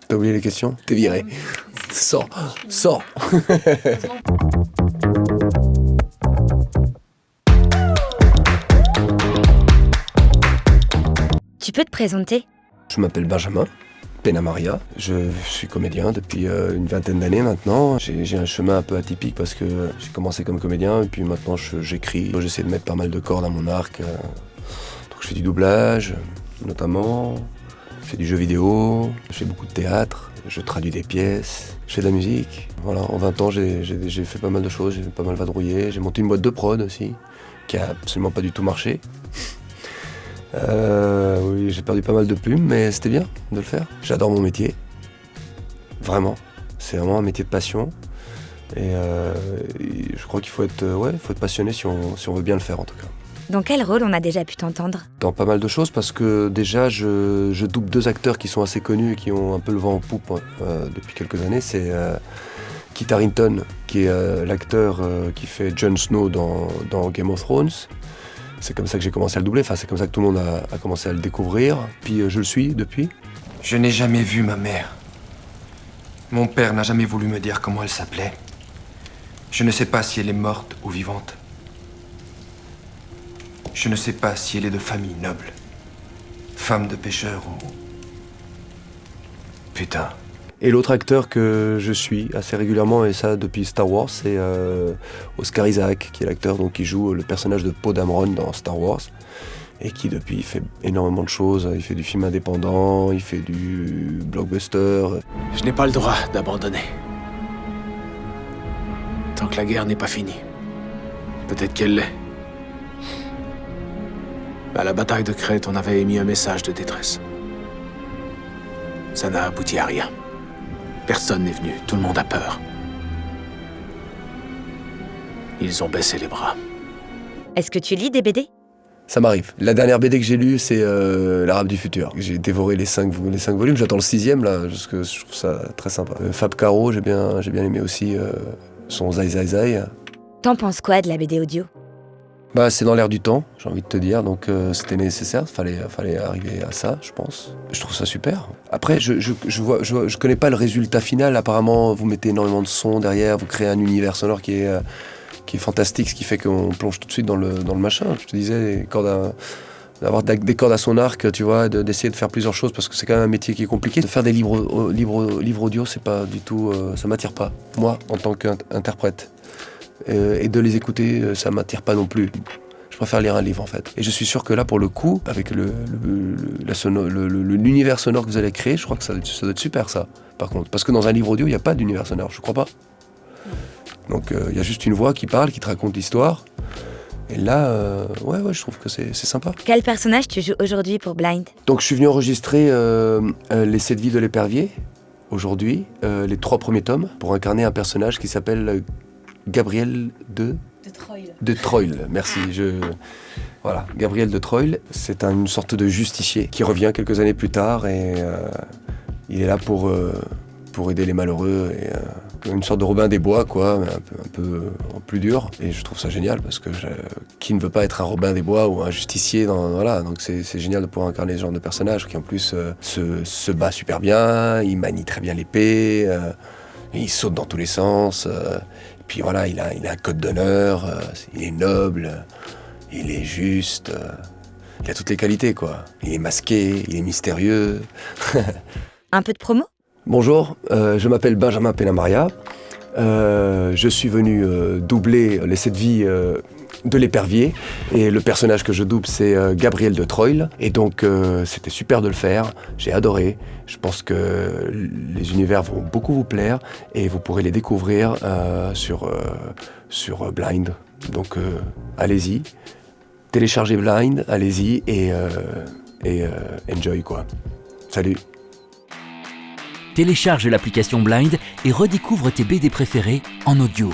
T'as oublié les questions? T'es viré. Sors. Tu peux te présenter? Je m'appelle Benjamin Penamaria. Je suis comédien depuis une vingtaine d'années maintenant. J'ai un chemin un peu atypique parce que j'ai commencé comme comédien et puis maintenant j'écris. J'essaie de mettre pas mal de cordes à mon arc. Donc je fais du doublage, notamment. Je fais du jeu vidéo, je fais beaucoup de théâtre, je traduis des pièces, je fais de la musique. Voilà, en 20 ans, j'ai fait pas mal de choses, j'ai pas mal vadrouillé. J'ai monté une boîte de prod aussi, qui a absolument pas du tout marché. Oui, j'ai perdu pas mal de plumes, mais c'était bien de le faire. J'adore mon métier, vraiment. C'est vraiment un métier de passion. Et je crois qu'il faut être passionné si on veut bien le faire en tout cas. Dans quel rôle on a déjà pu t'entendre? Dans pas mal de choses, parce que déjà je double 2 acteurs qui sont assez connus et qui ont un peu le vent en poupe depuis quelques années. C'est Kit Harington, qui est l'acteur qui fait Jon Snow dans Game of Thrones. C'est comme ça que j'ai commencé à le doubler, enfin c'est comme ça que tout le monde a commencé à le découvrir. Puis je le suis depuis. Je n'ai jamais vu ma mère. Mon père n'a jamais voulu me dire comment elle s'appelait. Je ne sais pas si elle est morte ou vivante. Je ne sais pas si elle est de famille noble, femme de pêcheur ou... Putain. Et l'autre acteur que je suis assez régulièrement, et ça depuis Star Wars, c'est Oscar Isaac, qui est l'acteur qui joue le personnage de Poe Dameron dans Star Wars, et qui depuis fait énormément de choses. Il fait du film indépendant, il fait du blockbuster. Je n'ai pas le droit d'abandonner. Tant que la guerre n'est pas finie. Peut-être qu'elle l'est. À la bataille de Crète, on avait émis un message de détresse. Ça n'a abouti à rien. Personne n'est venu, tout le monde a peur. Ils ont baissé les bras. Est-ce que tu lis des BD? Ça m'arrive. La dernière BD que j'ai lue, c'est L'Arabe du futur. J'ai dévoré les 5 volumes, j'attends le 6e là, parce que je trouve ça très sympa. Fab Caro, j'ai bien aimé aussi son Zai Zai Zai. T'en penses quoi de la BD audio? C'est dans l'air du temps, j'ai envie de te dire, donc c'était nécessaire, fallait arriver à ça, je pense. Je trouve ça super. Après, je connais pas le résultat final. Apparemment, vous mettez énormément de sons derrière, vous créez un univers sonore qui est fantastique, ce qui fait qu'on plonge tout de suite dans le machin. Je te disais, d'avoir des cordes à son arc, tu vois, d'essayer de faire plusieurs choses, parce que c'est quand même un métier qui est compliqué. De faire des livres audio, c'est pas du tout, ça m'attire pas, moi, en tant qu'interprète. Et de les écouter, ça m'attire pas non plus. Je préfère lire un livre en fait. Et je suis sûr que là, pour le coup, avec l'univers sonore que vous allez créer, je crois que ça doit être super ça, par contre. Parce que dans un livre audio, il n'y a pas d'univers sonore, je crois pas. Donc il y a juste une voix qui parle, qui te raconte l'histoire. Et là, je trouve que c'est sympa. Quel personnage tu joues aujourd'hui pour Blind? Donc je suis venu enregistrer les 7 vies de l'épervier, aujourd'hui, les 3 premiers tomes, pour incarner un personnage qui s'appelle Gabriel de Troil, merci. Voilà, Gabriel de Troil, c'est une sorte de justicier qui revient quelques années plus tard et il est là pour aider les malheureux, et une sorte de Robin des Bois, quoi, un peu plus dur. Et je trouve ça génial parce que qui ne veut pas être un Robin des Bois ou un justicier voilà, donc c'est génial de pouvoir incarner ce genre de personnage qui en plus se bat super bien, il manie très bien l'épée, il saute dans tous les sens. Puis voilà, il a un code d'honneur, il est noble, il est juste, il a toutes les qualités, quoi. Il est masqué, il est mystérieux. Un peu de promo? Bonjour, je m'appelle Benjamin Penamaria. Je suis venu doubler les 7 vies de l'épervier. Et le personnage que je double, c'est Gabriel de Troil. Et donc, c'était super de le faire. J'ai adoré. Je pense que les univers vont beaucoup vous plaire. Et vous pourrez les découvrir sur Blind. Donc, allez-y. Téléchargez Blind, allez-y et enjoy, quoi. Salut. Télécharge l'application Blind et redécouvre tes BD préférés en audio.